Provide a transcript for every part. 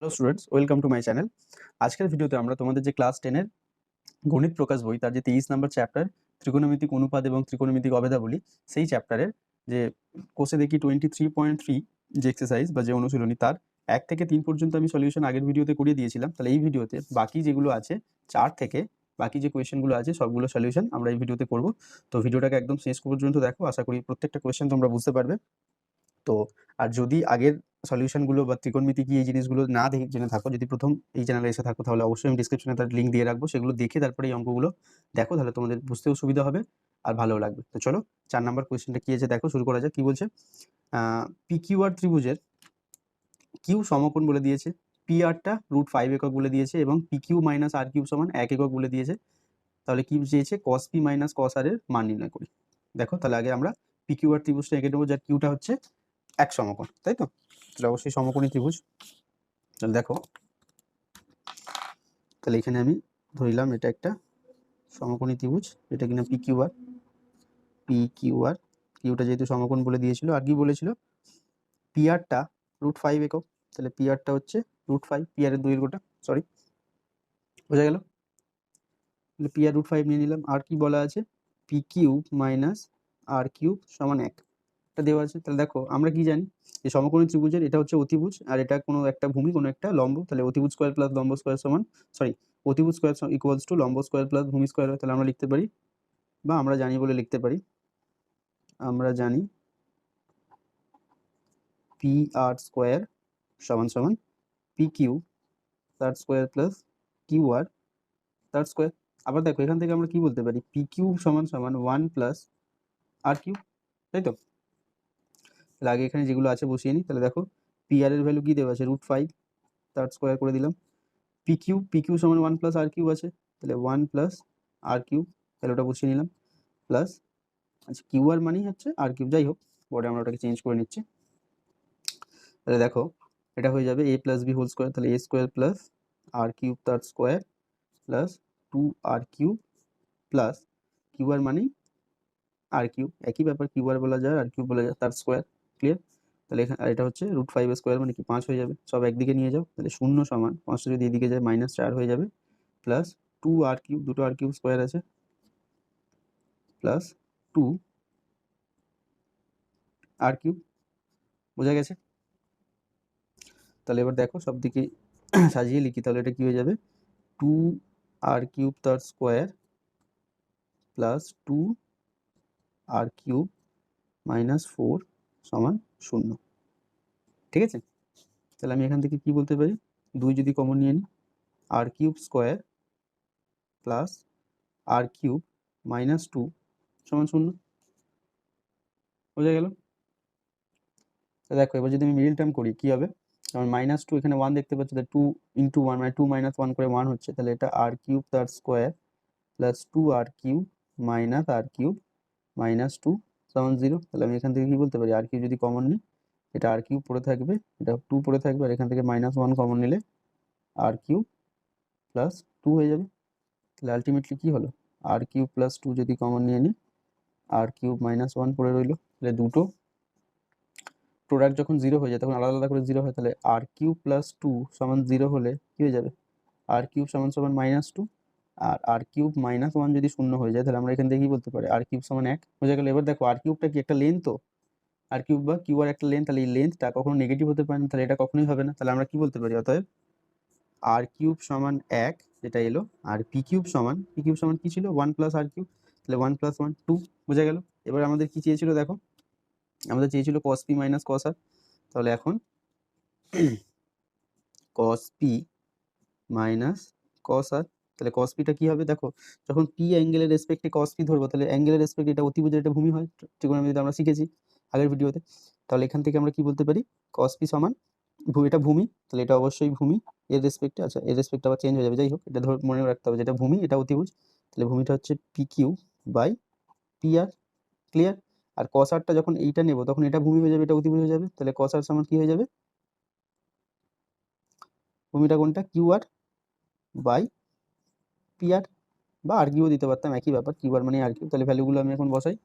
Hello students, welcome to my channel. আজকের ভিডিওতে আমরা তোমাদের যে ক্লাস 10 এর গণিত প্রকাশ বই তার যে 23 নম্বর চ্যাপ্টার ত্রিকোণমিতিক অনুপাত এবং ত্রিকোণমিতিক অভেদাবলী, সেই চ্যাপ্টারের যে কোষে দেখি 23.3 যে এক্সারসাইজ বা যে অনুশীলনী তার 1 থেকে 3 পর্যন্ত আমি সলিউশন আগের ভিডিওতে করিয়ে দিয়েছিলাম। তাহলে এই ভিডিওতে বাকি যেগুলো আছে 4 থেকে বাকি যে কোয়েশ্চেনগুলো আছে সবগুলো সলিউশন আমরা এই ভিডিওতে করব। তো ভিডিওটাকে একদম শেষ পর্যন্ত দেখো, আশা করি প্রত্যেকটা কোয়েশ্চেন তোমরা বুঝতে পারবে। তো আর যদি আগের সলিউশনগুলো বা ত্রিকোণমিতি কি এই জিনিসগুলো না জেনে থাকো, যদি প্রথম এই চ্যানেলে এসে থাকো, তাহলে অবশ্যই আমি ডিসক্রিপশনে তার লিঙ্ক দিয়ে রাখবো, সেগুলো দেখে তারপরে এই অঙ্কগুলো দেখো, তাহলে তোমাদের বুঝতেও সুবিধা হবে আর ভালোও লাগবে। তো চলো 4 নম্বর কোয়েশ্চেনটা কি আছে দেখো, শুরু করা যাক। কি বলছে, পিকিউআর ত্রিভুজের কিউ সমকোণ বলে দিয়েছে, পিআরটা √5 একক বলে দিয়েছে এবং পিকিউ মাইনাস আর কিউব সমান 1 একক বলে দিয়েছে। তাহলে কি চেয়েছে, কস পি মাইনাস কস আর এর মান নির্ণয় করি। দেখো তাহলে আগে আমরা পিকিউআর ত্রিভুজটা এঁকে নেবো, যার কিউটা হচ্ছে এক সমকোণ, তাই তো? তাহলে অবশ্যই সমকোণী ত্রিভুজ। তাহলে দেখো, তাহলে এখানে আমি ধরিলাম এটা একটা সমকোণী ত্রিভুজ, এটা কিনা পিকিউআর। কিউটা যেহেতু সমকোণ বলে দিয়েছিল, আর কি বলেছিল, পিআরটা √5 একক, তাহলে পিআরটা হচ্ছে √5, পিআর এর দৈর্ঘ্যটা, সরি, বোঝা গেল। তাহলে পিআর √5 নিয়ে নিলাম। আর কি বলা আছে, পি কিউব মাইনাস আর কিউব সমান 1, এটা দেওয়া আছে। তাহলে দেখো আমরা কি জানি, যে সমকোণী ত্রিভুজের এটা হচ্ছে অতিভুজ আর এটা কোনো একটা ভূমি, কোনো একটা লম্ব। তাহলে অতিভুজ স্কয়ার প্লাস লম্ব স্কয়ার সমান, সরি, অতিভুজ স্কয়ার ইকুয়ালস টু লম্ব স্কয়ার প্লাস ভূমি স্কয়ার। তাহলে আমরা লিখতে পারি, বা আমরা জানি বলে লিখতে পারি, আমরা জানি পি আর স্কোয়ার সমান সমান পি কিউ তার স্কোয়ার প্লাস কিউ আর তার স্কোয়ার। আবার দেখো এখান থেকে আমরা কি বলতে পারি, পি কিউ সমান সমান 1 প্লাস আর কিউ, তাই তো? তাহলে আগে এখানে যেগুলো আছে বসিয়ে নিই। তাহলে দেখো পি আর এর ভ্যালু কি দেওয়া আছে, √5, তার স্কোয়ার করে দিলাম। পি কিউ সমান 1 প্লাস আর কিউ আছে, তাহলে 1 প্লাস আর কিউ, তাহলে ওটা বসিয়ে নিলাম, প্লাস, আচ্ছা কিউ আর মানেই হচ্ছে আর কিউব, যাই হোক পরে আমরা ওটাকে চেঞ্জ করে নিচ্ছি। তাহলে দেখো এটা হয়ে যাবে a plus B whole square, তাহলে a square plus R cube তার square plus 2 R cube plus Q R মানেই আর কিউব, একই ব্যাপার, কিউ আর বলা যায় আর কিউব বলা যায়, তার স্কোয়ার। ক্লিয়ার? তাহলে এখানে আর এটা হচ্ছে √5 স্কোয়ার মানে কি 5 হয়ে যাবে, সব একদিকে নিয়ে যাও, তাহলে 0 সমান 5টা যদি এদিকে যায় -4 হয়ে যাবে, প্লাস 2 আর কিউব, দুটো আর কিউব স্কোয়ার আছে, প্লাস 2 আর কিউব। বোঝা গেছে? তাহলে এবার দেখো সব দিকে সাজিয়ে লিখি, তাহলে এটা কি হয়ে যাবে, 2 আর কিউব তার স্কোয়ার প্লাস 2 আর কিউব -4 সমান 0। ঠিক আছে? তাহলে আমি এখান থেকে কি বলতে পারি, 2 যদি কমন নিয়ে নিই, আর cube square plus R cube -2 সমান 0। বোঝা গেল? দেখো এবার যদি আমি মিডিল টার্ম করি কি হবে, যেমন -2, এখানে 1 দেখতে পাচ্ছি, তাহলে 2 × 1 মানে 2 - 1 করে 1 হচ্ছে, তাহলে এটা আর কিউব তার square plus 2 R cube minus আর কিউব -2 সমান 0। তাহলে আমি এখান থেকে কি বলতে পারি, আর কিউব যদি কমন নিই, এটা আর কিউব পড়ে থাকবে, এটা 2 পড়ে থাকবে, আর এখান থেকে -1 কমন নিলে আর কিউব প্লাস 2 হয়ে যাবে। তাহলে আলটিমেটলি কি হলো, আর কিউব প্লাস 2 যদি কমন নিয়ে নিই, আর কিউব -1 পড়ে রইলো। তাহলে দুটো প্রোডাক্ট যখন 0 হয়ে যায় তখন আলাদা আলাদা করে 0 হয়, তাহলে আর কিউব প্লাস 2 সমান 0 হলে কি হয়ে যাবে, আর কিউব সমান সমান -2, আর আর কিউব -1 যদি 0 হয়ে যায়, তাহলে আমরা এখান থেকে কি বলতে পারি, আর কিউব সমান 1। বোঝা গেল? এবার দেখো আর কিউবটা কি একটা লেন্থ, তো আর কিউব বা কিউ আর একটা লেন্থ, তাহলে এই লেন্থটা কখনো নেগেটিভ হতে পারে না, তাহলে এটা কখনোই হবে না। তাহলে আমরা কি বলতে পারি, অতএব আর কিউব সমান 1 যেটা এলো, আর পি কিউব সমান কি ছিল, 1 প্লাস আর কিউব, তাহলে 1 + 1 2। বোঝা গেল? এবার আমাদের কি চেয়েছিল দেখো, আমাদের চেয়েছিল cos p minus cos r। তাহলে এখন cos p minus cos r, তাহলে cos p টা কি হবে দেখো, যখন p অ্যাঙ্গেলের রেসপেক্টে cos p ধরবো, তাহলে অ্যাঙ্গেলের রেসপেক্টে এটা অতিভুজের এটা ভূমি হয়, ত্রিকোণমিতিতে আমরা শিখেছি আগের ভিডিওতে। তাহলে এখান থেকে আমরা কি বলতে পারি, cos p সমান এটা ভূমি, তাহলে এটা অবশ্যই ভূমি এর রেসপেক্টে, আচ্ছা এর রেসপেক্টে আবার চেঞ্জ হয়ে যাবে, যাই হোক এটা ধরে মনে রাখতে হবে, যেটা ভূমি এটা অতিভুজ, তাহলে ভূমিটা হচ্ছে P Q by P R. Clear? আর cos r টা যখন এইটা নেব তখন এটা ভূমি হয়ে যাবে, এটা অতিভুজ হয়ে যাবে, তাহলে cos r সমান কি হয়ে যাবে, ভূমিটা কোনটা, কিউ আর বাই পি আর, বা আর কিউও দিতে পারতাম, একই ব্যাপার, কিউ আর মানে আর কিউ। তাহলে ভ্যালুগুলো আমি এখন বসাই,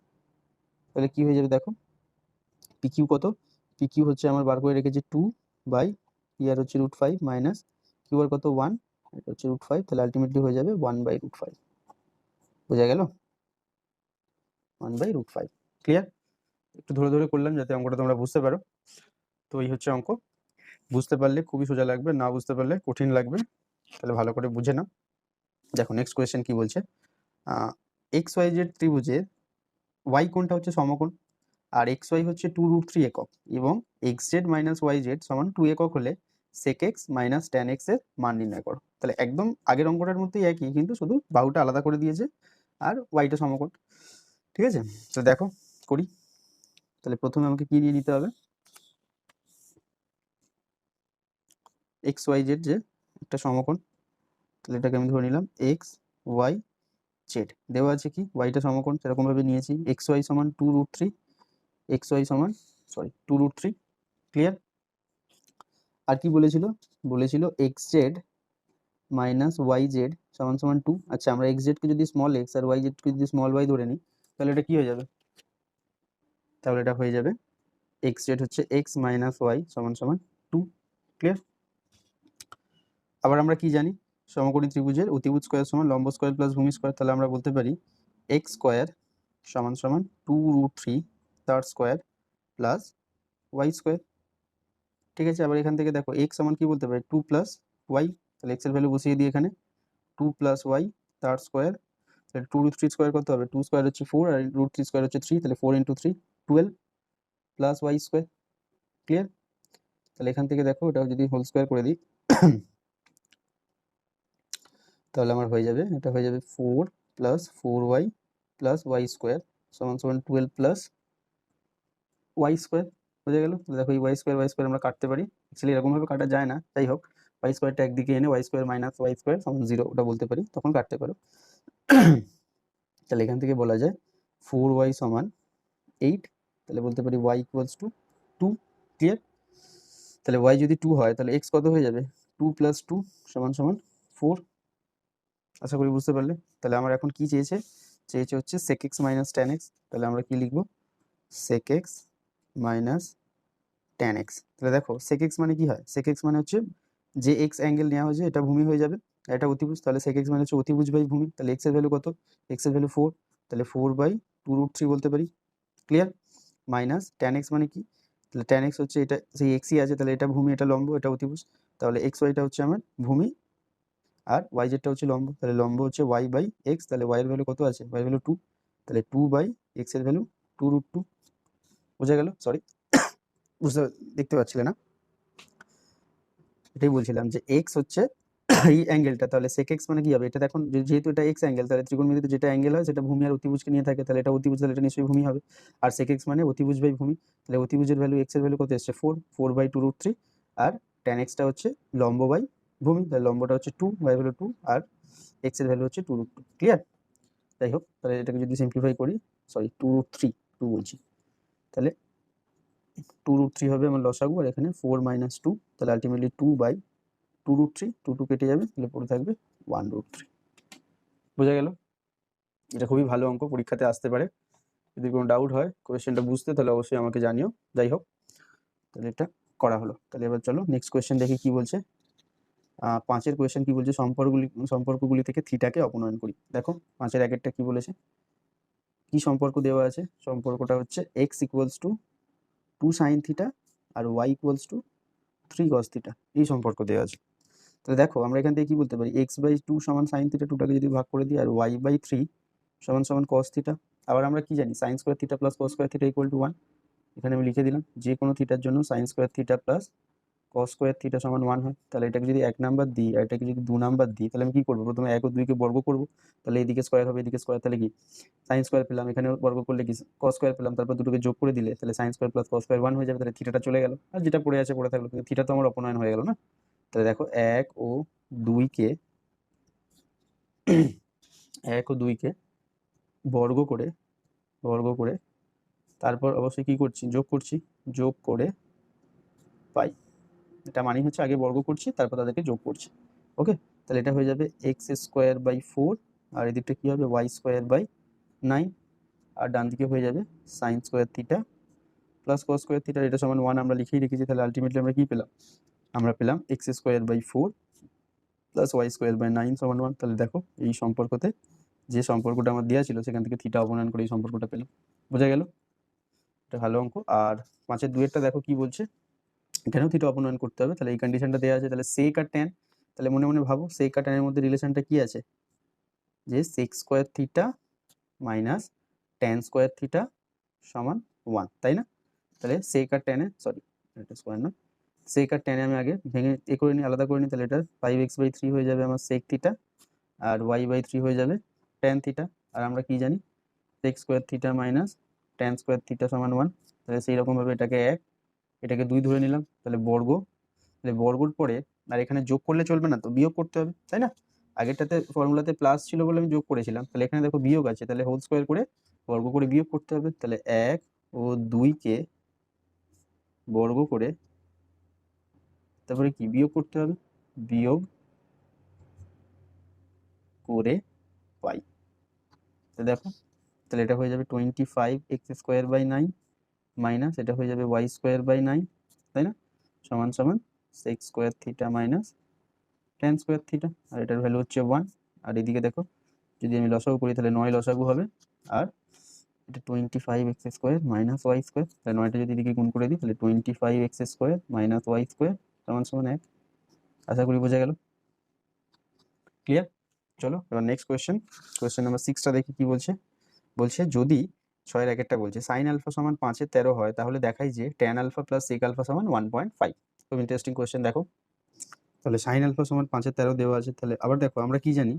তাহলে কি হয়ে যাবে দেখো, পি কিউ কত, পি কিউ হচ্ছে আমার বার করে রেখেছি 2 বাই পি আর হচ্ছে √5 মাইনাস কিউ আর কত 1, এটা হচ্ছে √5, তাহলে আলটিমেটলি হয়ে যাবে 1/√5। বোঝা গেল? 1/√5। ক্লিয়ার? একটু ধরে ধরে করলাম যাতে অঙ্কটা তোমরা বুঝতে পারো। তো এই হচ্ছে অঙ্ক। বুঝতে পারলে খুবই সোজা লাগবে, না বুঝতে পারলে কঠিন লাগবে, তাহলে ভালো করে বুঝে নাও। দেখো নেক্সট কোয়েশ্চেন কি বলছে, এক্স ওয়াই জেড ত্রিভুজের ওয়াই কোণটা হচ্ছে সমকোণ, আর এক্স ওয়াই হচ্ছে 2√3 একক, এবং X Z minus Y Z সমান 2 একক হলে sec X minus tan X এর মান নির্ণয় করো। তাহলে একদম আগের অঙ্কটার মধ্যেই একই, কিন্তু শুধু বাহুটা আলাদা করে দিয়েছে আর ওয়াইটা সমকোণ। ঠিক আছে, তো দেখো করি। তাহলে প্রথমে আমাকে কি নিয়ে নিতে হবে, এক্স ওয়াই জেড যে একটা সমকোণ, তাহলে এটাকে আমি ধরে নিলাম এক্স ওয়াই জেড। দেওয়া আছে কি ওয়াইটা সমকোণ, সেরকমভাবে নিয়েছি এক্স ওয়াই সমান 2√3, এক্স ওয়াই সমান 2√3। ক্লিয়ার? আর কি বলেছিল, বলেছিল X Z minus Y Z সমান সমান 2। আচ্ছা, আমরা এক্স জেডকে যদি স্মল এক্স আর ওয়াই জেডকে যদি স্মল ওয়াই ধরে নিই, তাহলে এটা কি হয়ে যাবে, তাহলে এটা হয়ে যাবে এক্স জেড হচ্ছে এক্স মাইনাস ওয়াই সমান সমান 2। ক্লিয়ার? আবার আমরা কি জানি, সমকোণী ত্রিভুজের অতিভুজ স্কয়ার সমান লম্ব স্কয়ার প্লাস ভূমি স্কয়ার, তাহলে আমরা বলতে পারি এক্স স্কয়ার সমান সমান 2√3 তার স্কয়ার প্লাস ওয়াই স্কয়ার। ঠিক আছে, আবার এখান থেকে দেখো এক্স সমান কি বলতে পারি 2 প্লাস ওয়াই, তাহলে এক্স এর ভ্যালু বসিয়ে দিই এখানে 2 প্লাস ওয়াই তার স্কয়ার, তাহলে 2√3 স্কয়ার কত হবে, 2 স্কয়ার হচ্ছে 4 আর √3 স্কয়ার হচ্ছে 3, তাহলে 4 × 3 12 প্লাস ওয়াই স্কয়ার। ক্লিয়ার? তাহলে এখান থেকে দেখো এটা যদি হোল স্কয়ার করে দিই তাহলে আমার হয়ে যাবে, এটা হয়ে যাবে 4 plus 4y plus Y square সমান সমান 12 প্লাস ওয়াই স্কোয়ার। বোঝা গেল? দেখো এই ওয়াই স্কোয়ার আমরা কাটতে পারি, অ্যাকচুয়ালি এরকমভাবে কাটা যায় না, যাই হোক ওয়াই স্কোয়ারটা একদিকে এনে Y square minus Y square সমান 0 ওটা বলতে পারি, তখন কাটতে পারো। তাহলে এখান থেকে বলা যায় 4y সমান 8, তাহলে বলতে পারি y ইকুয়ালস টু 2। ক্লিয়ার? তাহলে y যদি 2 হয় তাহলে x কত হয়ে যাবে, 2 প্লাস 2 সমান সমান 4। আশা করি বুঝতে পারলে। তাহলে আমার এখন কি চেয়েছে, চেয়েছে হচ্ছে sec x minus tan x, তাহলে আমরা কি লিখবো sec x minus tan x। তাহলে দেখো sec x মানে কি হয়, sec x মানে হচ্ছে যে x অ্যাঙ্গেল নেওয়া হয়েছে এটা ভূমি হয়ে যাবে, এটা অতিভুজ, তাহলে sec x মানে হচ্ছে অতিভুজ বাই ভূমি, তাহলে x এর ভ্যালু কত, x এর ভ্যালু 4, তাহলে 4/2√3 বলতে পারি। ক্লিয়ার? মাইনাস tan x মানে কি, তাহলে tan x হচ্ছে এটা সেই xই আছে, তাহলে এটা ভূমি এটা লম্ব এটা অতিভুজ, তাহলে x y টা হচ্ছে আমার ভূমি আর ওয়াই জেডটা হচ্ছে লম্ব, তাহলে লম্ব হচ্ছে ওয়াই বাই এক্স, তাহলে ওয়াই এর ভ্যালু কত আছে, ওয়াই ভ্যালু 2, তাহলে 2/x এর ভ্যালু 2√2। বোঝা গেল? সরি বুঝতে দেখতে পাচ্ছিলে না, এটাই বলছিলাম যে এক্স হচ্ছে এই অ্যাঙ্গেলটা, তাহলে sec x মানে কি হবে, এটা দেখুন যেহেতু এটা এক্স অ্যাঙ্গেল, তাহলে ত্রিকোণমিতিতে যেটা অ্যাঙ্গেল হয় সেটা ভূমি আর অতিভুজকে নিয়ে থাকে, তাহলে এটা অতিভুজ, তাহলে এটা নিশ্চয়ই ভূমি হবে। আর sec x মানে অতিভুজ বাই ভূমি, তাহলে অতিভুজের ভ্যালু x এর ভ্যালু কত এসছে 4/2√3, আর tan x টা হচ্ছে লম্ব বাই ভূমি, তাহলে লম্বটা হচ্ছে 2, y ভ্যালু 2 আর x এর ভ্যালু হচ্ছে 2√2। ক্লিয়ার? যাই হোক, তাহলে এটাকে যদি সিম্পলিফাই করি, সরি 2√3 2 বলছি, তাহলে 2√3 হবে আমার লসাগু, আর এখানে 4 - 2, তাহলে আলটিমেটলি 2/2√3, 2 কেটে যাবে, তাহলে পড়ে থাকবে 1√3। বোঝা গেল? এটা খুবই ভালো অঙ্ক, পরীক্ষাতে আসতে পারে। যদি কোনো ডাউট হয় কোয়েশ্চেনটা বুঝতে, তাহলে অবশ্যই আমাকে জানিও। যাই হোক, তাহলে এটা করা হলো। তাহলে এবার চলো নেক্সট কোয়েশ্চেন দেখি কি বলছে। 5-এর কোয়েশ্চেন কি বলছে, সম্পর্কগুলি থেকে থিটাকে অপনয়ন করি। দেখো 5-এর আগেরটা কি বলেছে, কি সম্পর্ক দেওয়া আছে, সম্পর্কটা হচ্ছে x equals to 2 sin theta আর y equals to 3 cos theta, এই সম্পর্ক দেওয়া আছে। তাহলে দেখো আমরা এখান থেকে কি বলতে পারি, x/2 সমান sin থিটা, 2টাকে যদি ভাগ করে দিই, আর y/3 সমান সমান cos থিটা। আবার আমরা কি জানি sin square theta plus cos square theta equal to 1, এখানে আমি লিখে দিলাম যে কোনো থিটার জন্য sin square theta plus cos square theta সমান 1 হয়। তাহলে এটাকে যদি 1 নাম্বার দিই আর এটাকে যদি 2 নাম্বার দিই, তাহলে আমি কি করবো, প্রথমে 1 ও 2 কে বর্গ করবো, তাহলে এদিকে স্কয়ার হবে এদিকে স্কয়ার, তাহলে কি sin স্কয়ার পেলাম, এখানে বর্গ করলে কি cos স্কয়ার পেলাম, তারপর দুটোকে যোগ করে দিলে তাহলে sin square plus cos square 1 হয়ে যাবে, তাহলে থিটাটা চলে গেল, আর যেটা পড়ে আছে পড়ে থাকলো, কিন্তু থিটা তো আমার অপনয়ন হয়ে গেল না। তাহলে দেখো 1 ও 2 কে বর্গ করে তারপর অবশ্যই কি করছি, যোগ করছি, যোগ করে পাই, এটা মানে হচ্ছে আগে বর্গ করছি তারপর তাদেরকে যোগ করছি। ওকে, তাহলে এটা হয়ে যাবে x²/4, আর এদিকটা কি হবে y²/9, আর ডান দিকে হয়ে যাবে sin² theta plus cos² theta, এটা সমান 1 আমরা লিখেই রেখেছি, তাহলে আলটিমেটলি আমরা কি পেলাম আমরা পেলাম X square by 4 plus Y square by 9 সমান 1। তাহলে দেখো এই সম্পর্কতে যে সম্পর্কটা আমার দেওয়া ছিল সেখান থেকে থিটা অবনয়ন করে এই সম্পর্কটা পেলাম। বোঝা গেল? এটা ভালো অঙ্ক। আর 5-এর 2-এরটা দেখো কি বলছে, এখানেও থিটা অপনয়ন করতে হবে। তাহলে এই কন্ডিশনটা দেওয়া আছে, তাহলে সেক আর ট্যান, তাহলে মনে মনে ভাবো সেক আর ট্যানের মধ্যে রিলেশনটা কি আছে, যে sec square theta minus tan square theta সমান 1, তাই না? তাহলে সেক আর ট্যানে, সরি এটা স্কোয়ার না, সেক আর ট্যানে আমি আগে ভেঙে এ করে নিই, আলাদা করে নিই। তাহলে এটা 5x/3 হয়ে যাবে আমার সেক থিটা, আর y/3 হয়ে যাবে ট্যান থিটা। আর আমরা কি জানি, sec square theta minus tan square theta সমান 1। তাহলে সেই রকমভাবে এটাকে 1, এটাকে 2 ধরে নিলাম, তাহলে বর্গ, তাহলে বর্গর পরে আর এখানে যোগ করলে চলবে না, তো বিয়োগ করতে হবে, তাই না? আগেরটাতে ফর্মুলাতে প্লাস ছিল বলে আমি যোগ করেছিলাম, তাহলে এখানে দেখো বিয়োগ আছে, তাহলে হোল স্কোয়ার করে বর্গ করে বিয়োগ করতে হবে। তাহলে 1 ও 2 কে বর্গ করে তারপরে কি বিয়োগ করতে হবে, বিয়োগ করে পাই। তো দেখো তাহলে এটা হয়ে যাবে 25x²/9 মাইনাস এটা হয়ে যাবে y²/9, তাই না? সমান সমান sec square theta minus tan square theta, আর এটার ভ্যালু হচ্ছে 1। আর এদিকে দেখো যদি আমি লসাগু করি তাহলে 9 লসাগু হবে, আর এটা 25x² মাইনাস y², তাহলে 9টা যদি এদিকে গুণ করে দিই তাহলে 25x² মাইনাস y² সমান সমান 1। আশা করি বোঝা গেল, ক্লিয়ার? চলো এবার নেক্সট কোয়েশ্চেন নাম্বার 6টা দেখি কি বলছে। বলছে যদি 6-এর আগেরটা বলছে সাইন আলফা সমান 5-এর 13 হয় তাহলে দেখাই যে tan alpha plus sec alpha সমান 1.5। খুব ইন্টারেস্টিং কোয়েশ্চেন। দেখো তাহলে সাইন আলফা সমান 5-এর 13 দেওয়া আছে, তাহলে আবার দেখো আমরা কি জানি,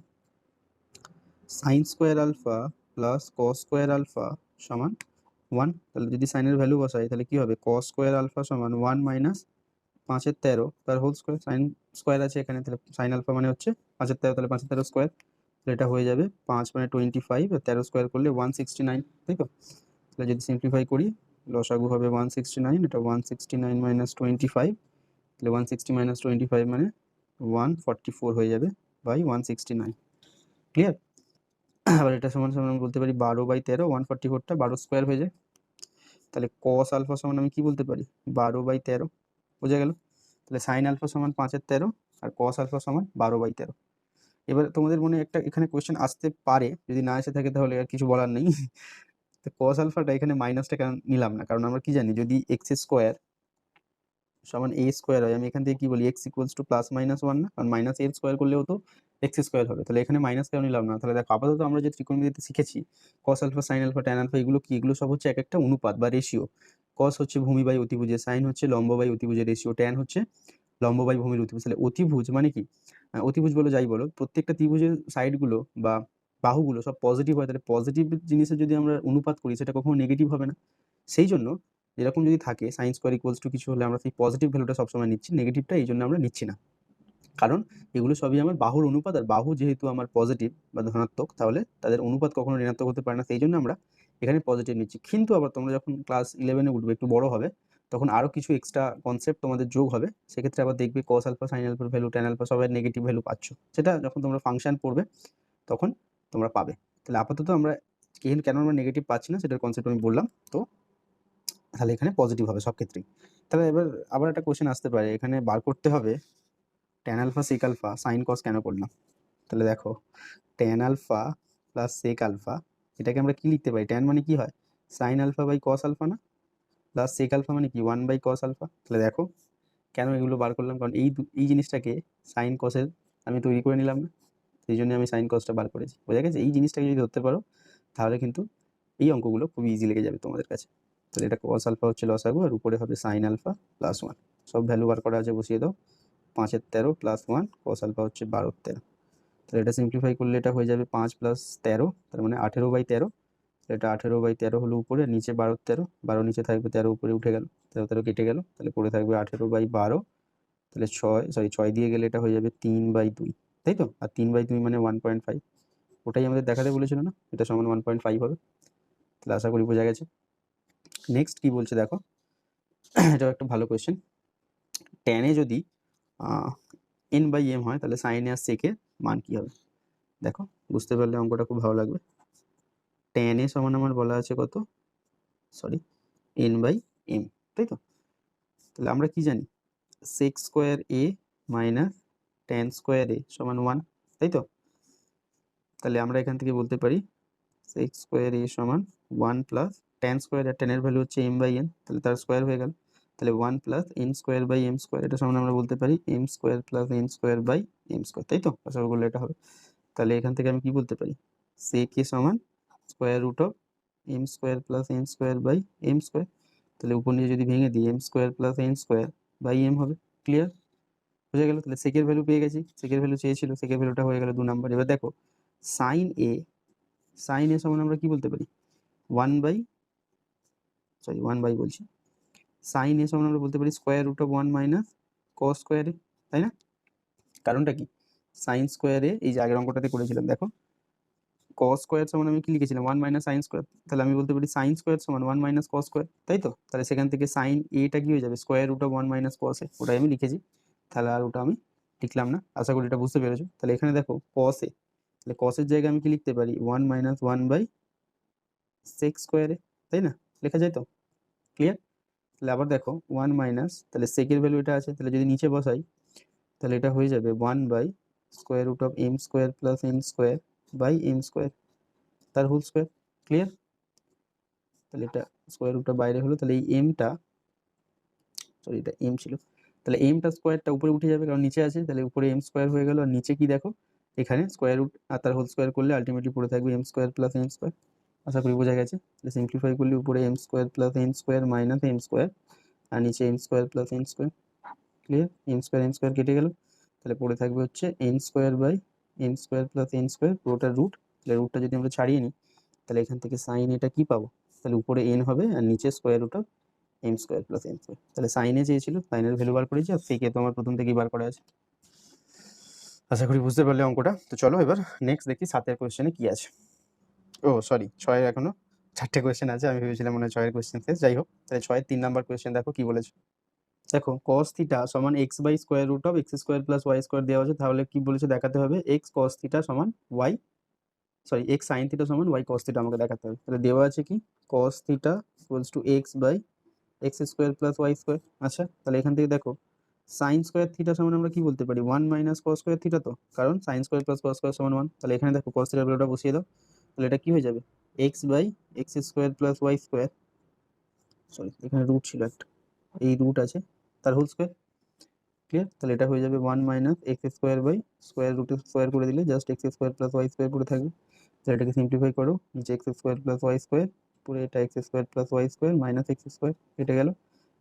sine square alpha plus cos square alpha সমান 1। তাহলে যদি সাইনের ভ্যালু বসাই তাহলে কি হবে, কস স্কোয়ার আলফা সমান 1 মাইনাস 5-এর 13 তার হোল স্কোয়ার, সাইন স্কোয়ার আছে এখানে, তাহলে সাইন আলফা মানে হচ্ছে 5-এর 13, তাহলে 5-এর 13 স্কোয়ার, তাহলে এটা হয়ে যাবে 5 মানে 25, আর 13 স্কোয়ার করলে 169, তাই তো? তাহলে যদি সিম্পলিফাই করি লসাগু হবে 169, এটা 169 মাইনাস 25, তাহলে 160 মাইনাস 25 মানে 144 হয়ে যাবে বাই 169। ক্লিয়ার? আবার এটা সমান সমান আমি বলতে পারি 12/13, 144টা 12 স্কোয়ার হয়ে যায়, তাহলে কস আলফা সমান আমি কি বলতে পারি 12/13। বোঝা গেল? তাহলে সাইন আলফা সমান 5-এর 13 আর কস আলফা সমান 12/13। এবার তোমাদের মনে একটা এখানে কোয়েশ্চেন আসতে পারে, যদি না এসে থাকে তাহলে আর কিছু বলার নেই। তো কস আলফাটা এখানে মাইনাসটা কেন নিলাম না, কারণ আমরা কি জানি যদি এক্স স্কোয়ার সমান এ স্কোয়ার হয়, আমি এখান থেকে কি বলি x equals to plus minus 1 না, কারণ মাইনাস এর স্কোয়ার করলেও তো এক্স স্কোয়ার হবে, তাহলে এখানে মাইনাস কেন নিলাম না। তাহলে দেখো আপাতত আমরা যে ত্রিকোণমিতিতে শিখেছি cos alpha sine alpha tan alpha, এগুলো কি, এগুলো সব হচ্ছে এক একটা অনুপাত বা রেশিও। কস হচ্ছে ভূমি বাই অতিভুজের, সাইন হচ্ছে লম্ব বাই অতিভুজের রেশিও, ট্যান হচ্ছে লম্ব বাই ভূমির অতিভুজ। তাহলে অতিভুজ মানে কি, অতিভুজ বলো যাই বলো, প্রত্যেকটা ত্রিভুজের সাইডগুলো বা বাহুগুলো সব পজিটিভ হয়, তাহলে পজিটিভ জিনিসের যদি আমরা অনুপাত করি সেটা কখনো নেগেটিভ হবে না। সেই জন্য এরকম যদি থাকে সাইন স্কোয়ার ইকুয়ালস টু কিছু হলে আমরা সেই পজিটিভ ভ্যালুটা সবসময় নিচ্ছি, নেগেটিভটা এই জন্য আমরা নিচ্ছি না, কারণ এগুলো সবই আমার বাহুর অনুপাত, আর বাহু যেহেতু আমার পজিটিভ বা ধনাত্মক তাহলে তাদের অনুপাত কখনো ঋণাত্মক হতে পারে না, সেই জন্য আমরা এখানে পজিটিভ নিচ্ছি। কিন্তু আবার তোমরা যখন ক্লাস 11-এ উঠবে, একটু বড় হবে, তখন আরও কিছু এক্সট্রা কনসেপ্ট তোমাদের যোগ হবে, সেক্ষেত্রে আবার দেখবে কস আলফা সাইন আলফার ভ্যালু ট্যান আলফা সবাই নেগেটিভ ভ্যালু পাচ্ছ, সেটা যখন তোমরা ফাংশন পড়বে তখন তোমরা পাবে। তাহলে আপাতত আমরা কেন আমরা নেগেটিভ পাচ্ছি না সেটার কনসেপ্ট আমি বললাম, তো তাহলে এখানে পজিটিভ হবে সব ক্ষেত্রেই। তাহলে এবার আবার একটা কোশ্চেন আসতে পারে, এখানে বার করতে হবে tan alpha sec alpha sine cos কেন করলাম। তাহলে দেখো tan alpha plus sec alpha, এটাকে আমরা কি লিখতে পারি, ট্যান মানে কি হয় sine alpha by cos alpha না, প্লাস সেক আলফা মানে কি 1/cos আলফা। তাহলে দেখো কেন এগুলো বার করলাম, কারণ এই জিনিসটাকে সাইন কসের আমি তৈরি করে নিলাম না, সেই জন্য আমি সাইন কসটা বার করেছি। বোঝা গেছে? এই জিনিসটাকে যদি ধরতে পারো তাহলে কিন্তু এই অঙ্কগুলো খুবই ইজি লেগে যাবে তোমাদের কাছে। তাহলে এটা কস আলফা হচ্ছে লসাগু, আর উপরে হবে সাইন আলফা প্লাস 1, সব ভ্যালু বার করা আছে বসিয়ে দাও, 5-এর 13 প্লাস 1 কস আলফা হচ্ছে 12-এর 13। তাহলে এটা সিম্পলিফাই করলে এটা হয়ে যাবে 5 প্লাস 13, তার মানে 18/13। এটা 18/13 হলো উপরে, নিচে 12-এর 13, 12 নিচে থাকবে 13 উপরে উঠে গেল, 13 13 কেটে গেল, তাহলে পড়ে থাকবে 18/12। তাহলে 6 দিয়ে গেলে এটা হয়ে যাবে 3/2, তাই তো? আর 3/2 মানে 1.5, ওটাই আমাদের দেখাতে বলেছিল না, এটা সমান 1.5 হবে। তাহলে আশা করি বোঝা গেছে। নেক্সট কি বলছে দেখো, এটাও একটা ভালো কোয়েশ্চেন। ট্যানে যদি n/m হয় তাহলে সাইনে আর সেকের মান কি হবে। দেখো বুঝতে পারলে অঙ্কটা খুব ভালো লাগবে। ট্যান এ সমান আমার বলা আছে কত, সরি n/m, তাই তো? তাহলে আমরা কি জানি sec square A minus tan square A সমান 1, তাই তো? তাহলে আমরা এখান থেকে বলতে পারি সেক স্কোয়ার এ সমান 1 প্লাস ট্যান স্কোয়ার, আর ট্যানের ভ্যালু হচ্ছে এম বাই এন, তাহলে তার স্কোয়ার হয়ে গেল। তাহলে 1 plus N square by M square, এটা সমান আমরা বলতে পারি M square plus N square by M square, তাই তো? আশা করলে এটা হবে। তাহলে এখান থেকে আমি কি বলতে পারি, সেক এ সমান square root of M square plus N square by M square. তাহলে উপর নিচে যদি ভেঙে দিই M square plus N square by M হবে। ক্লিয়ার? বুঝে গেল? তাহলে সেকের ভ্যালু পেয়ে গেছি, সেকের ভ্যালু চেয়েছিল, সেকের ভ্যালুটা হয়ে গেল 2 নাম্বার। এবার দেখো সাইন এ, সাইন এ সমান আমরা কি বলতে পারি 1 বাই, সরি 1 বাই বলছি, সাইন এ সমান আমরা বলতে পারি square root of 1 minus cos square A, তাই না? কারণটা কি, সাইন স্কোয়ার এ এই যে আগের অঙ্কটাতে করেছিলাম, দেখো কস স্কোয়ার সমান আমি কি লিখেছিলাম 1 মাইনাস সাইন স্কোয়ার, তাহলে আমি বলতে পারি সাইন স্কোয়ার সমান 1 মাইনাস কস স্কোয়ার, তাই তো? তাহলে সেখান থেকে সাইন এটা কি হয়ে যাবে square root of 1 minus cos A, ওটাই আমি লিখেছি, তাহলে আর ওটা আমি লিখলাম না। আশা করি এটা বুঝতে পেরেছো। তাহলে এখানে দেখো কস এ, তাহলে কসের জায়গায় আমি কি লিখতে পারি 1 minus 1 by sec square A, তাই না? লেখা যায় তো? ক্লিয়ার? তাহলে আবার দেখো 1 মাইনাস, তাহলে সেকের ভ্যালু এটা আছে, তাহলে যদি নিচে বসাই তাহলে এটা হয়ে যাবে 1 by square root of M square plus N square by M square, তার হোল স্কোয়ার। ক্লিয়ার? তাহলে এটা স্কোয়ার রুটটা বাইরে হলো, তাহলে এই এমটা, সরি এটা এম ছিল, তাহলে এমটা স্কোয়ারটা উপরে উঠে যাবে কারণ নিচে আছে, তাহলে উপরে এম স্কোয়ার হয়ে গেল, আর নিচে কি দেখো এখানে স্কোয়ার রুট আর তার হোল স্কোয়ার করলে আলটিমেটলি পড়ে থাকবে M square plus M square. আশা করি বোঝা গেছে। তাহলে সিম্পলিফাই করলে উপরে M square plus N square minus M square, আর নিচে M square plus N square. Clear? M square কেটে গেল, তাহলে পড়ে থাকবে হচ্ছে N square by M square plus N square, পুরোটার রুট। তাহলে রুটটা যদি আমরা ছাড়িয়ে নিই তাহলে এখান থেকে সাইন এটা কি পাবো, তাহলে উপরে এন হবে আর নিচে square root of M square plus N square. তাহলে সাইনে চেয়েছিল, সাইনের ভ্যালু বার করেছি, আর সেকে তো আমার প্রথম থেকেই বার করা আছে। আশা করি বুঝতে পারলে অঙ্কটা। তো চলো এবার নেক্সট দেখি 7এর কোয়েশ্চেনে কি আছে। ও সরি 6এর এখনো 4টে কোয়েশ্চেন আছে, আমি ভেবেছিলাম মনে হয় 6এর কোয়েশ্চেন শেষ। যাই হোক, তাহলে 6এর 3 নাম্বার কোয়েশ্চেন দেখো কি বলেছে। দেখো cos থিটা সমান X by square root of X square plus Y square দেওয়া আছে, তাহলে কি বলেছে দেখাতে হবে এক্স কস থিটা সমান Y, sorry X sine theta সমান ওয়াই কস থিটা আমাকে দেখাতে হবে। তাহলে দেওয়া আছে কি cos theta equals to X by X square plus Y square. আচ্ছা তাহলে এখান থেকে দেখো সাইন স্কোয়ার থিটা সমান আমরা কি বলতে পারি 1 মাইনাস কস স্কোয়ার থিটা, তো কারণ sine square plus cos square সমান 1। তাহলে এখানে দেখো কস থিটার ভ্যালুটা বসিয়ে দাও, তাহলে এটা কি হয়ে যাবে X by X square plus Y square, sorry এখানে রুট ছিল একটা, এই রুট আছে তার হোল স্কোয়ার। ক্লিয়ার? তাহলে এটা হয়ে যাবে 1 minus X square by square রুটের স্কোয়ার করে দিলে just X square plus Y square পড়ে থাকবে। তাহলে এটাকে সিম্পলিফাই করো, নিচে X square plus Y square, পুরো এটা X square plus Y square minus X square কেটে গেল,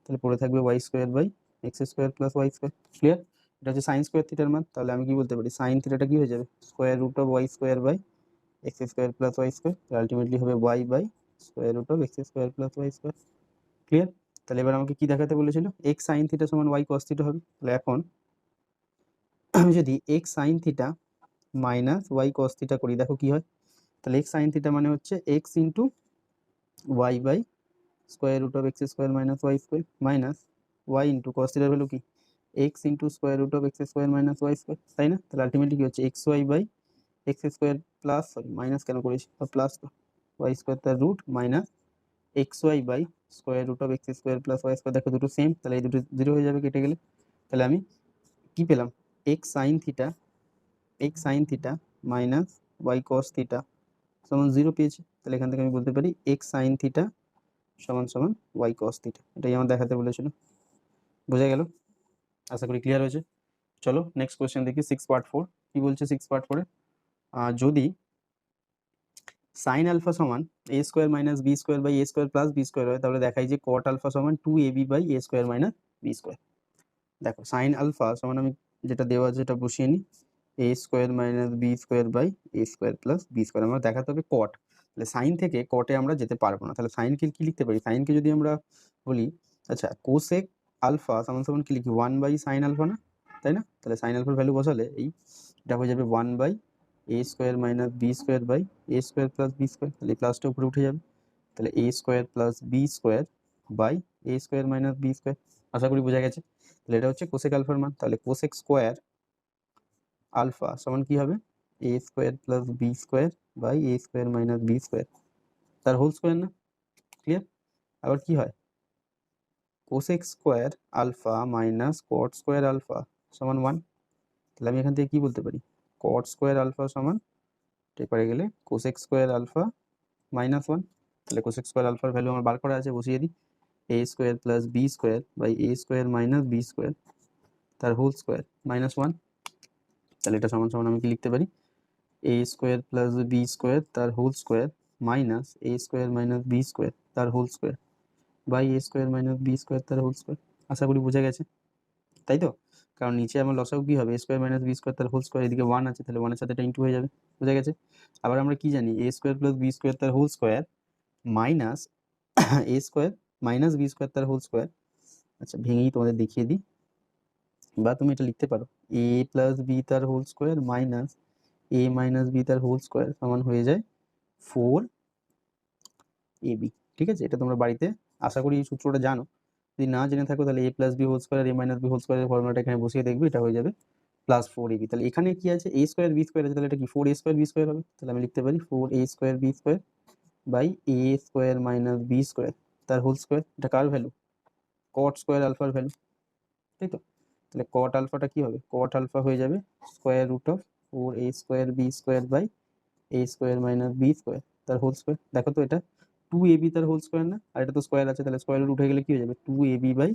তাহলে পড়ে থাকবে Y square by X square plus Y square. Clear? এটা হচ্ছে সাইন স্কোয়ার থিটার মান, তাহলে আমি কি বলতে পারি সাইন থিটাটা কি হয়ে যাবে square root of Y square by X square plus Y square, ultimately হবে Y by square root of X square plus Y square. Clear? তাহলে এবার আমাকে কি দেখাতে বলেছিল এক্স সাইন থিটা সমান ওয়াই কস থিটা হবে। তাহলে এখন আমি যদি X sine theta minus Y cos theta করি, দেখো কি হয়। তাহলে এক্স সাইন থিটা মানে হচ্ছে X into Y by square root of X square minus Y square minus Y into cos থিটার ভ্যালু কি X into square root of X square minus Y square, তাই না? তাহলে আলটিমেটলি কি হচ্ছে X Y by X square plus, sorry minus কেন করেছি, plus তো ওয়াই স্কোয়ার তার root minus X Y by square root of X square plus Y square. দেখো দুটো সেম, তাহলে এই দুটো জিরো হয়ে যাবে কেটে গেলে। তাহলে আমি কি পেলাম X sine theta minus Y cos theta সমান 0 পেয়েছি। তাহলে এখান থেকে আমি বলতে পারি এক্স সাইন থিটা সমান সমান ওয়াই কস থিটা, এটাই আমার দেখাতে বলেছিল। বোঝা গেল? আশা করি ক্লিয়ার হয়েছে। চলো নেক্সট কোয়েশ্চেন দেখি 6 পার্ট 4 কি বলছে। 6 পার্ট 4 যদি সাইন আলফা সমান A square minus B square by A square plus B square হয়, তাহলে দেখাই যে কট আলফা সমান 2ab by A square minus B square. দেখো সাইন আলফা সমান আমি যেটা দেওয়া আছে সেটা বসিয়ে নিই, A square minus B square by A square plus B square. আমরা দেখাতে হবে কট, তাহলে সাইন থেকে কটে আমরা যেতে পারবো না, তাহলে সাইনকে কি লিখতে পারি, সাইনকে যদি আমরা বলি আচ্ছা কোসেক আলফা সমান সমান কি লিখি 1 বাই সাইন আলফা না, তাই না? তাহলে সাইন আলফার ভ্যালু বসালে এই এটা হয়ে যাবে 1 by A square minus B square by A square plus B square, তাহলে এই প্লাসটা উপরে উঠে যাবে, তাহলে A square plus B square by A square minus B square. আশা করি বোঝা গেছে। তাহলে এটা হচ্ছে কোসেক আলফার মান, তাহলে কোসেক স্কোয়ার আলফা সমান কি হবে A square plus B square by A square minus B square, তার হোল স্কোয়ার না। ক্লিয়ার? আবার কি হয় cosec square alpha minus cot square alpha সমান 1। তাহলে আমি এখান থেকে কি বলতে পারি, কট স্কোয়ার আলফা সমান এপারে গেলে কোসেক স্কোয়ার আলফা -1। তাহলে কোসেক স্কোয়ার আলফার ভ্যালু আমার বার করা আছে, বসিয়ে দিই। A square plus B square by A square minus B square তার হোল স্কোয়ার -1। তাহলে এটা সমান সমান আমি কি লিখতে পারি, A square plus B square তার whole square minus A square minus B square তার whole square by A square minus B square তার হোল স্কোয়ার। আশা করি বোঝা গেছে, তাই তো? কারণ নিচে আমার লসাগু কী হবে, A square minus B square তার হোল স্কোয়ার, এদিকে 1 আছে, তাহলে 1 এর সাথে এটা ইন্টু হয়ে যাবে। বোঝা গেছে? আবার আমরা কি জানি, এ স্কোয়ার প্লাস বি স্কোয়ার তার whole square minus A square minus B square তার হোল স্কোয়ার। আচ্ছা, ভেঙেই তোমাদের দেখিয়ে দিই, বা তুমি এটা লিখতে পারো, এ প্লাস বি তার হোল স্কোয়ার মাইনাস এ মাইনাস বি তার হোল স্কোয়ার সমান হয়ে যায় 4ab। ঠিক আছে? এটা তোমরা বাড়িতে আশা করি এই সূত্রটা জানো। যদি না জেনে থাকো তাহলে এ প্লাস বি হোল স্কোয়ার এ মাইনাস বি হোল স্কোয়ারের ফর্মুলাটা এখানে বসিয়ে দেখবে, এটা হয়ে যাবে +4ab। তাহলে এখানে কি আছে, এ স্কোয়ার বি স্কোয়ার আছে, তাহলে এটা কি 4a স্কোয়ার বি স্কোয়ার হবে। তাহলে আমি লিখতে পারি 4a square B square by A square minus B square তার হোল স্কোয়ার। এটা কার ভ্যালু, কট স্কোয়ার আলফার ভ্যালু, তাই তো? তাহলে কট আলফাটা কি হবে, কট আলফা হয়ে যাবে square root of 4a square B square by A square minus B square তার হোল স্কোয়ার। দেখো তো এটা 2ab তার হোল স্কোয়ার না, আর এটা তো স্কোয়ার আছে, তাহলে স্কোয়ার রুট উঠে গেলে কি হয়ে যাবে 2ab by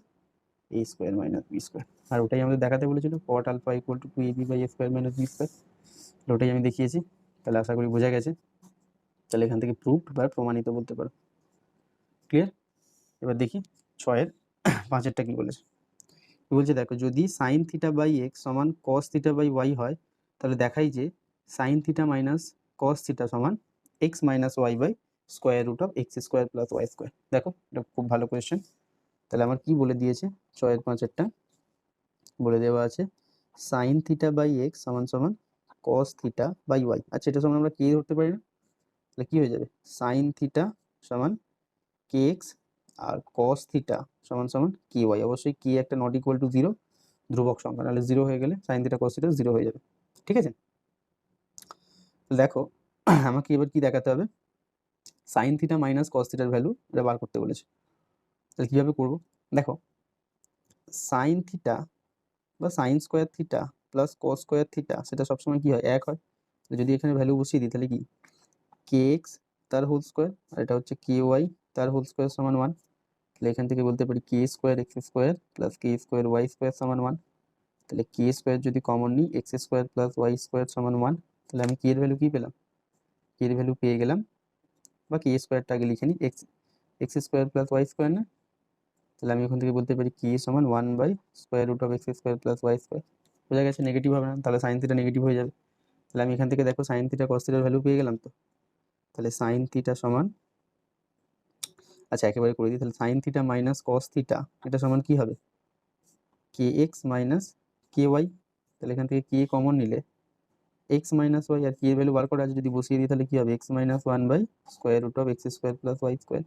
A square minus B square. আর ওটাই আমাদের দেখাতে বলেছিল, cot alpha equal to 2ab by A square minus B square. ওটাই আমি দেখিয়েছি। তাহলে আশা করি বোঝা গেছে। তাহলে এখান থেকে প্রুভড বা প্রমাণিত বলতে পারো। ক্লিয়ার? এবার দেখি 6-এর 5-এরটা কি বলেছে। কি বলছে দেখো, যদি সাইন থিটা বাই এক্স সমান কস থিটা বাই ওয়াই হয়, তাহলে দেখাই যে sine theta minus cos theta সমান X minus Y by square root of X square plus Y square. দেখো, এটা খুব ভালো কোয়েশ্চেন। তাহলে আমার কি বলে দিয়েছে, 6-এর 5-এরটা বলে দেওয়া আছে সাইন থিটা বাই এক্স সমান সমান কস থিটা বাই ওয়াই। আচ্ছা, এটা সমান আমরা কে ধরতে পারি না? তাহলে কি হয়ে যাবে, সাইন থিটা সমান কে এক্স আর কস থিটা সমান সমান কে ওয়াই। অবশ্যই কে একটা নট ইকুয়াল টু 0 ধ্রুবক সংখ্যা, নাহলে 0 হয়ে গেলে সাইন থিটা কস থিটা 0 হয়ে যাবে। ঠিক আছে? দেখো, আমাকে এবার কি দেখাতে হবে, সাইন থিটা মাইনাস কস থিটার ভ্যালু এটা বার করতে বলেছে। তাহলে কীভাবে করবো, দেখো, সাইন থিটা বা sine square theta plus cos square theta সেটা সবসময় কি হয়, 1 হয়। যদি এখানে ভ্যালু বসিয়ে দিই তাহলে কি কে এক্স তার হোল স্কোয়ার আর এটা হচ্ছে কে ওয়াই তার হোল স্কোয়ার সমান 1। তাহলে এখান থেকে বলতে পারি K square X square plus K square Y square সমান 1। তাহলে কে স্কোয়ার যদি কমন নিই, X square plus Y square সমান 1। তাহলে আমি কে এর ভ্যালু কি পেলাম, কে এর ভ্যালু পেয়ে গেলাম, বা কে স্কোয়ারটা আগে লিখে নিই, X X square plus Y square না। তাহলে আমি ওখান থেকে বলতে পারি কে সমান 1 by square root of X square plus Y square. বোঝা গেছে? নেগেটিভ হবে না, তাহলে সাইন থিটা নেগেটিভ হয়ে যাবে। তাহলে আমি এখান থেকে দেখো সাইন থিটা কস থিটার ভ্যালু পেয়ে গেলাম তো। তাহলে সাইন থিটা সমান, আচ্ছা একেবারে করে দিই, তাহলে sign theta minus cos theta এটা সমান কি হবে, কে এক্স মাইনাস কে ওয়াই। তাহলে এখান থেকে কে কমন নিলে এক্স মাইনাস ওয়াই, আর কি এর ভ্যালু বার করা আছে, যদি বসিয়ে দিই তাহলে কি হবে, X minus 1 by square root of X square plus Y square.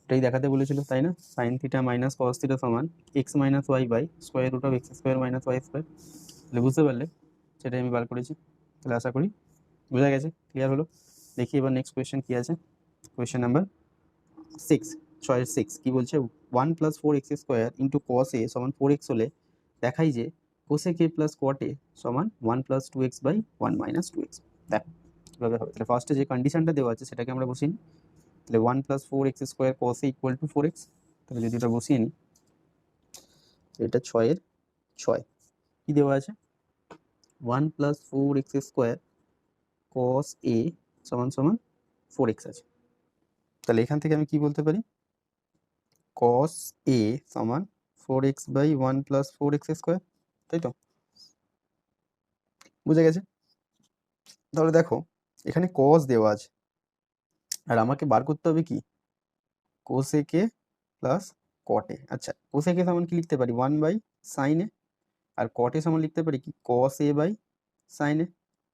এটাই দেখাতে বলেছিল, তাই না? Sine theta minus cos theta সমান X minus Y by square root of X square minus Y square. তাহলে বুঝতে পারলে, সেটাই আমি বার করেছি। তাহলে আশা করি বোঝা গেছে, ক্লিয়ার হলো। দেখি এবার নেক্সট কোয়েশ্চেন কি আছে। কোয়েশ্চেন নাম্বার 6, 6 কি বলছে, 1 plus 4x square into cos A সমান 4x হলে দেখাই যে কোসেক এ প্লাস কট এ সমান 1 plus 2x by 1 minus 2x। দেখো কীভাবে হবে। তাহলে ফার্স্টে যে কন্ডিশনটা দেওয়া আছে সেটাকে আমরা বসিয়ে নিই। তাহলে 1 plus 4x square cos A equal to 4x। তাহলে যদি এটা বসিয়ে নিই, এটা 6-এর 6 কি দেওয়া আছে, 1 plus 4x square cos A সমান সমান 4x আছে। তাহলে এখান থেকে আমি কি বলতে পারি, cos a সমান 4x by 1 plus 4x square, তাই তো? বুঝে গেছে? তাহলে দেখো এখানে cos দেওয়া আছে, আর আমাকে বার করতে হবে কি, cosec a plus cot a। আচ্ছা, cosec a সমান কি লিখতে পারি, 1 বাই sin a, আর cot a সমান লিখতে পারি কি cos a by sin a।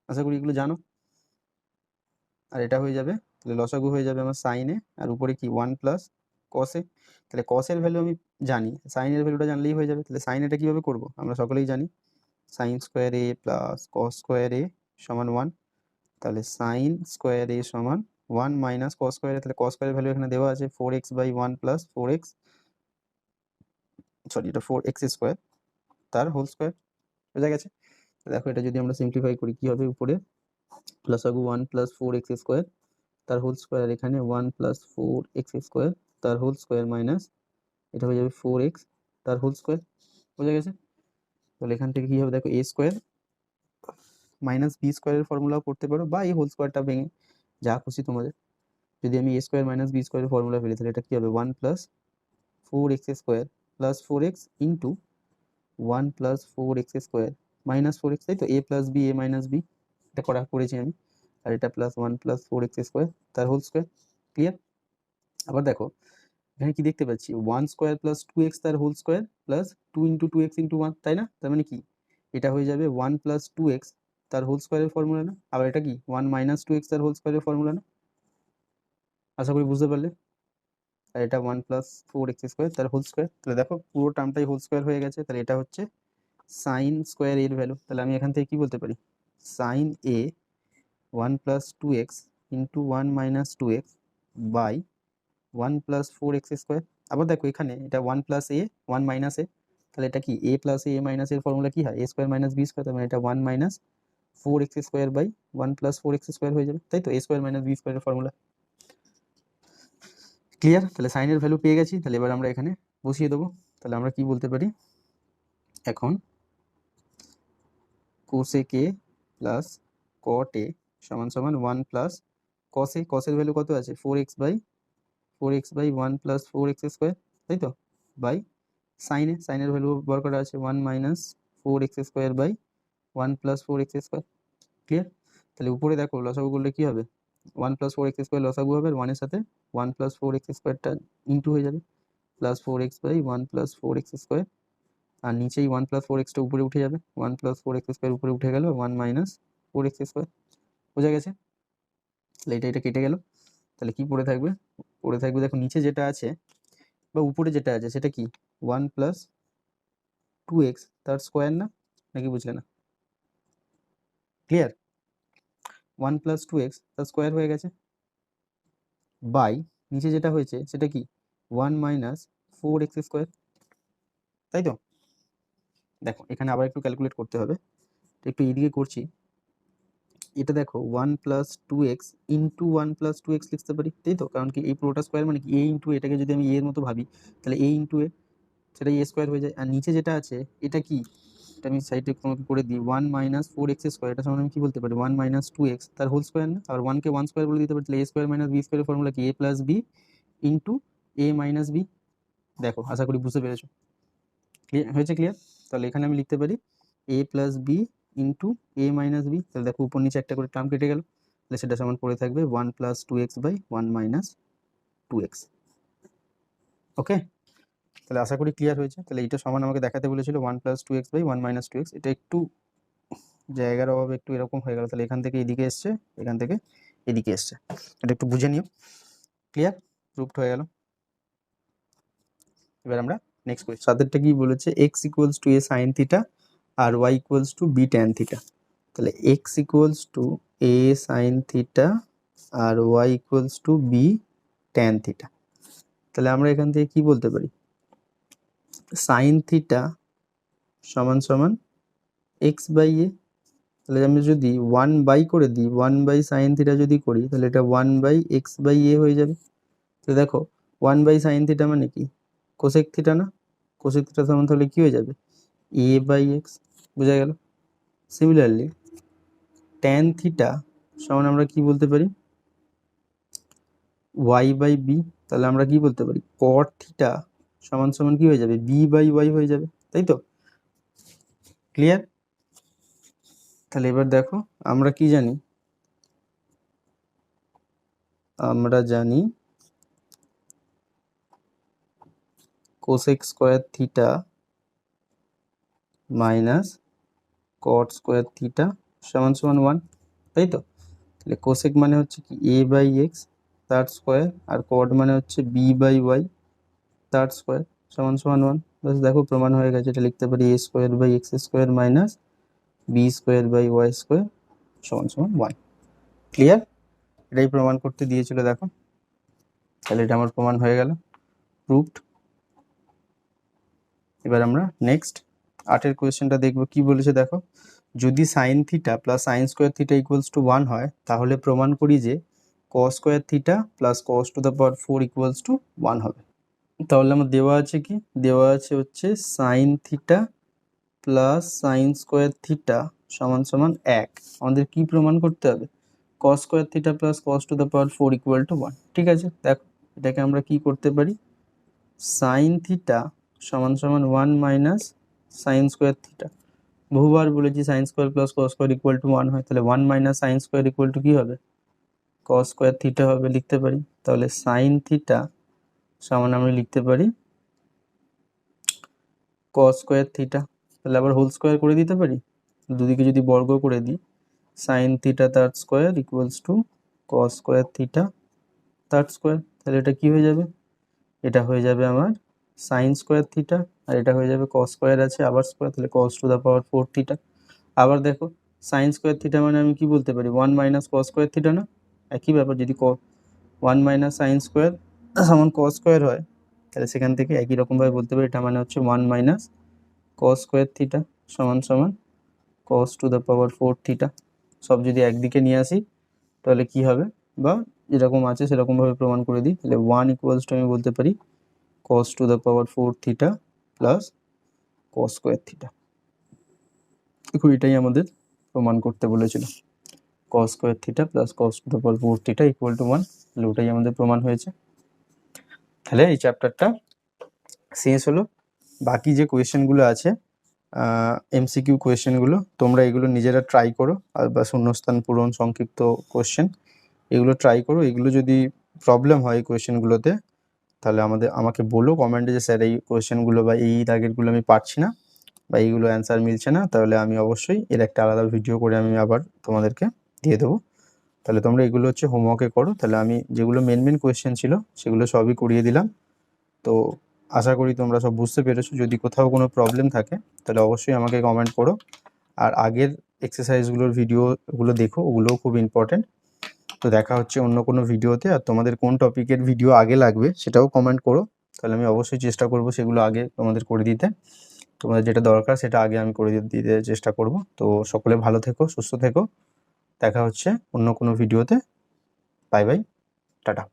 আশা করি এগুলো জানো। আর এটা হয়ে যাবে, তাহলে লসাগু হয়ে যাবে আমার sin a, আর উপরে কি 1 প্লাস cos a। তাহলে cos এর ভ্যালু আমি জানি, sin এর ভ্যালুটা জানলেই হয়ে যাবে। তাহলে sin এটা কিভাবে করব, আমরা সকলেই জানি sine square A plus cos square A সমান 1। তাহলে সাইন স্কোয়ার এ সমান 1 মাইনাস কস স্কোয়ার এ, তাহলে কস স্কোয়ারের ভ্যালু এখানে দেওয়া আছে 4x by 1 plus 4x sorry এটা 4x স্কোয়ার তার হোল স্কোয়ার, বোঝা গেছে? দেখো এটা যদি আমরা সিম্পলিফাই করি কি হবে, উপরে লসাগু 1 প্লাস 4x স্কোয়ার তার হোল স্কোয়ার, আর এখানে 1 প্লাস 4x স্কোয়ার তার হোল স্কোয়ার মাইনাস এটা হয়ে যাবে 4x তার হোল স্কোয়ার, বোঝা গেছে? তাহলে এখান থেকে কি হবে দেখো, a স্কোয়ার মাইনাস বি স্কোয়ারের ফর্মুলাও করতে পারো, বা এই হোল স্কোয়ারটা ভেঙে যা খুশি তোমাদের। যদি আমি a স্কোয়ার মাইনাস বি স্কোয়ারের ফর্মুলা ফেলি তাহলে এটা কি হবে, 1 plus 4x square plus 4x into 1 plus 4x square minus 4x, তাই তো? a plus B a minus B, এটা করেছি আমি। আর এটা প্লাস 1 প্লাস 4x স্কোয়ার তার হোল স্কোয়ার, ক্লিয়ার? আবার দেখো এখানে কি দেখতে পাচ্ছি, 1 স্কোয়ার প্লাস 2x তার whole square plus 2 into 2x into 1, তাই না? তার মানে কি এটা হয়ে যাবে 1 প্লাস 2x তার হোল স্কোয়ারের ফর্মুলা না? আবার এটা কি 1 মাইনাস 2x তার হোল স্কোয়ারের ফর্মুলা না? আশা করি বুঝতে পারলে। আর এটা 1 প্লাস 4x স্কোয়ার তার হোল স্কোয়ার, তাহলে দেখো পুরো টার্মটাই হোল স্কোয়ার হয়ে গেছে। তাহলে এটা হচ্ছে সাইন স্কোয়ার এর ভ্যালু। তাহলে আমি এখান থেকে কি বলতে পারি, sine A 1 plus 2x into 1 minus 2x by 1 plus 4x square. আবার দেখো এখানে এটা 1 প্লাস এ 1 মাইনাস এ, তাহলে এটা কি এ প্লাস এ মাইনাস এর ফর্মুলা কি হয়, A square minus B square, তার মানে এটা 1 minus 4x square by 1 plus 4x square হয়ে যাবে, তাই তো? এ স্কোয়ার মাইনাস বি স্কোয়ারের ফর্মুলা, ক্লিয়ার? তাহলে সাইনের ভ্যালু পেয়ে গেছি, তাহলে এবার আমরা এখানে বসিয়ে দেবো। তাহলে আমরা কি বলতে পারি এখন, কোসেক এ প্লাস কট এ সমান সমান 1 প্লাস কসে, কসের ভ্যালু কত আছে 4x by 1 plus 4x square, তাই তো? বাই সাইনে, সাইনের ভ্যালু বার করা আছে 1 minus 4x square by 1 plus 4x square, clear? তাহলে উপরে দেখো লসাগু করলে কি হবে, 1 প্লাস 4x স্কোয়ার লসাগু হবে, আর 1 এর সাথে 1 প্লাস 4x স্কোয়ারটা ইন্টু হয়ে যাবে, plus 4x by 1 plus 4x square, আর নিচেই 1 প্লাস 4xটা উপরে উঠে যাবে, 1 প্লাস 4x স্কোয়ার উপরে উঠে গেল, 1 মাইনাস 4x স্কোয়ার, বোঝা গেছে? তাহলে এটা কেটে গেল, তাহলে কি পড়ে থাকবে, পড়ে থাকবে দেখো নিচে যেটা আছে বা উপরে যেটা আছে সেটা কি 1 প্লাস 2x তার স্কোয়ার না, নাকি বুঝলে না? ক্লিয়ার? 1 প্লাস 2x তার স্কোয়ার হয়ে গেছে, বাই নিচে যেটা হয়েছে সেটা কি 1 মাইনাস 4x স্কোয়ার, তাই তো? দেখো এখানে আবার একটু ক্যালকুলেট করতে হবে, একটু এদিকে করছি। এটা দেখো 1 plus 2x into 1 plus 2x লিখতে পারি, তাই তো? কারণ কি এই পুরোটা স্কোয়ার মানে কি, এ ইন্টু এটাকে যদি আমি এর মতো ভাবি তাহলে এ ইন্টু এ, সেটা এ স্কোয়ার হয়ে যায়। আর নিচে যেটা আছে এটা কি, এটা আমি সাইডে তোমাকে করে দিই, 1 মাইনাস 4x স্কোয়ার, এটা সমান আমি কি বলতে পারি 1 মাইনাস 2x তার হোল স্কোয়ার না? আর 1 কে 1 স্কোয়ার বলে দিতে পারি, তাহলে এ স্কোয়ার মাইনাস বি স্কোয়ারের ফর্মুলা কি, A plus B into A minus B. দেখো আশা করি বুঝতে পেরেছো, ক্লিয়ার হয়েছে? ক্লিয়ার? তাহলে এখানে আমি লিখতে পারি এ প্লাস বি ইন্টু এ মাইনাস বি, তাহলে দেখো উপর নিচে একটা করে টার্ম কেটে গেল, তাহলে সেটা সমান পড়ে থাকবে 1 plus 2x by 1 minus 2x। ওকে, তাহলে আশা করি ক্লিয়ার হয়েছে। তাহলে এইটা সমান আমাকে দেখাতে বলেছিল 1 plus 2x by 1 minus 2x, এটা একটু জায়গার অভাবে একটু এরকম হয়ে গেল, তাহলে এখান থেকে এদিকে এসছে, এখান থেকে এদিকে এসছে, এটা একটু বুঝে নিও। ক্লিয়ার? প্রুফড হয়ে গেল। এবার আমরা নেক্সট কোয়েশ্চেন, সাতেরটা কি বলেছে, x equals to a sin theta আর y equals to b tan theta. তাহলে x equals to a sin theta আর y equals to b tan theta. তাহলে আমরা এখান থেকে কি বলতে পারি, sin থিটা সমান সমান x বাই a। তাহলে আমি যদি 1 বাই করে দিই, 1 বাই সাইন থিটা যদি করি তাহলে এটা 1 বাই এক্স বাই এ হয়ে যাবে। তো দেখো 1 বাই সাইন থিটা মানে কি কোসেক থিটা না, কোসেক থিটা সমান তাহলে কি হয়ে যাবে এ বাই এক্স, বোঝা গেল? সিমিলারলি ট্যান থিটা সমান আমরা কি বলতে পারি ওয়াই বাই বি। তাহলে আমরা কি বলতে পারি কট থিটা সমান সমান কি হয়ে যাবে বি বাই ওয়াই হয়ে যাবে, তাই তো? ক্লিয়ার? তাহলে এবার দেখো আমরা কি জানি, আমরা জানি cosec square theta minus cot square theta সমান সমান 1, তাই তো? তাহলে কোসেক মানে হচ্ছে কি এ বাই এক্স তার স্কোয়ার, আর কট মানে হচ্ছে বি বাই ওয়াই তার স্কোয়ার সমান সমান 1। বাস দেখো প্রমাণ হয়ে গেছে, এটা লিখতে পারি A square by X square minus B square by Y square সমান সমান 1। ক্লিয়ার? এটাই প্রমাণ করতে দিয়েছিল দেখো, তাহলে এটা আমার প্রমাণ হয়ে গেল, প্রুভড। এবার আমরা নেক্সট 8 কোয়েশ্চেনটা দেখব। কি বলেছে দেখো, যদি sine theta plus sine square theta equals two 1 হয় তাহলে প্রমাণ করি যে কস square theta plus cos to the power 4 equals to 1 হবে। তাহলে আমার দেওয়া আছে কি, দেওয়া আছে হচ্ছে sine theta plus sine square theta সমান সমান 1। আমাদের কি প্রমাণ করতে হবে, কস square theta plus cos to the power 4 equal to 1। ঠিক আছে, দেখো এটাকে আমরা কি করতে পারি, সাইন থিটা সমান সমান 1 মাইনাস সাইন স্কোয়ার থিটা। বহুবার বলেছি sine square plus cos square equal to 1 হয়, তাহলে 1 minus sine square equal to কি হবে, কস স্কোয়ার থিটা হবে, লিখতে পারি। তাহলে সাইন থিটা সমান আমরা লিখতে পারি কস স্কোয়ার থিটা, তাহলে আবার হোল স্কোয়ার করে দিতে পারি, দুদিকে যদি বর্গ করে দিই, সাইন থিটা তার square equals to cos square theta তার স্কোয়ার। তাহলে এটা কি হয়ে যাবে, এটা হয়ে যাবে আমার সাইন স্কোয়ার থিটা, আর এটা হয়ে যাবে কস স্কোয়ার আছে আবার স্কোয়ার, তাহলে কস টু দ্য পাওয়ার 4 থিটা। আবার দেখো সাইন স্কোয়ার থিটা মানে আমি কি বলতে পারি, 1 মাইনাস কস স্কোয়ার থিটা না, একই ব্যাপার। যদি 1 মাইনাস সাইন স্কোয়ার সমান কস স্কোয়ার হয় তাহলে সেখান থেকে একই রকমভাবে বলতে পারি এটা মানে হচ্ছে 1 মাইনাস কস স্কোয়ার থিটা সমান সমান কস টু দ্য পাওয়ার 4 থিটা। সব যদি একদিকে নিয়ে আসি তাহলে কি হবে, বা যেরকম আছে সেরকমভাবে প্রমাণ করে দিই, তাহলে 1 ইকুয়ালস টু আমি বলতে পারি cos to the power 4 theta plus cos square theta. দেখো এটাই আমাদের প্রমাণ করতে বলেছিল, cos square theta plus cos to the power 4 theta equal to 1, তাহলে ওটাই আমাদের প্রমাণ হয়েছে। তাহলে এই চ্যাপ্টারটা শেষ হলো। বাকি যে কোয়েশ্চেনগুলো আছে এমসিকিউ কোয়েশ্চেনগুলো তোমরা এগুলো নিজেরা ট্রাই করো, আর বা শূন্যস্থান পূরণ সংক্ষিপ্ত কোয়েশ্চেন এগুলো ট্রাই করো। এগুলো যদি প্রবলেম হয় এই কোয়েশ্চেনগুলোতে তাহলে আমাকে বলো কমেন্টে যে স্যার এই কোয়েশ্চেনগুলো বা এই দাগেরগুলো আমি পারছি না বা এইগুলো অ্যান্সার মিলছে না, তাহলে আমি অবশ্যই এর একটা আলাদা ভিডিও করে আমি আবার তোমাদেরকে দিয়ে দেবো। তাহলে তোমরা এগুলো হচ্ছে হোমওয়ার্কে করো। তাহলে আমি যেগুলো মেন কোয়েশ্চেন ছিল সেগুলো সবই করিয়ে দিলাম। তো আশা করি তোমরা সব বুঝতে পেরেছো। যদি কোথাও কোনো প্রবলেম থাকে তাহলে অবশ্যই আমাকে কমেন্ট করো, আর আগের এক্সারসাইজগুলোর ভিডিওগুলো দেখো, ওগুলোও খুব ইম্পর্টেন্ট। তো দেখা হচ্ছে অন্য কোনো ভিডিওতে। আর তোমাদের কোন টপিকের ভিডিও আগে লাগবে সেটাও কমেন্ট করো, তাহলে আমি অবশ্যই চেষ্টা করব সেগুলো আগে তোমাদের করে দিতে। তোমাদের যেটা দরকার সেটা আগে আমি করে দিতে চেষ্টা করব। তো সকলে ভালো থেকো, সুস্থ থেকো, দেখা হচ্ছে অন্য কোনো ভিডিওতে। Bye bye, tata.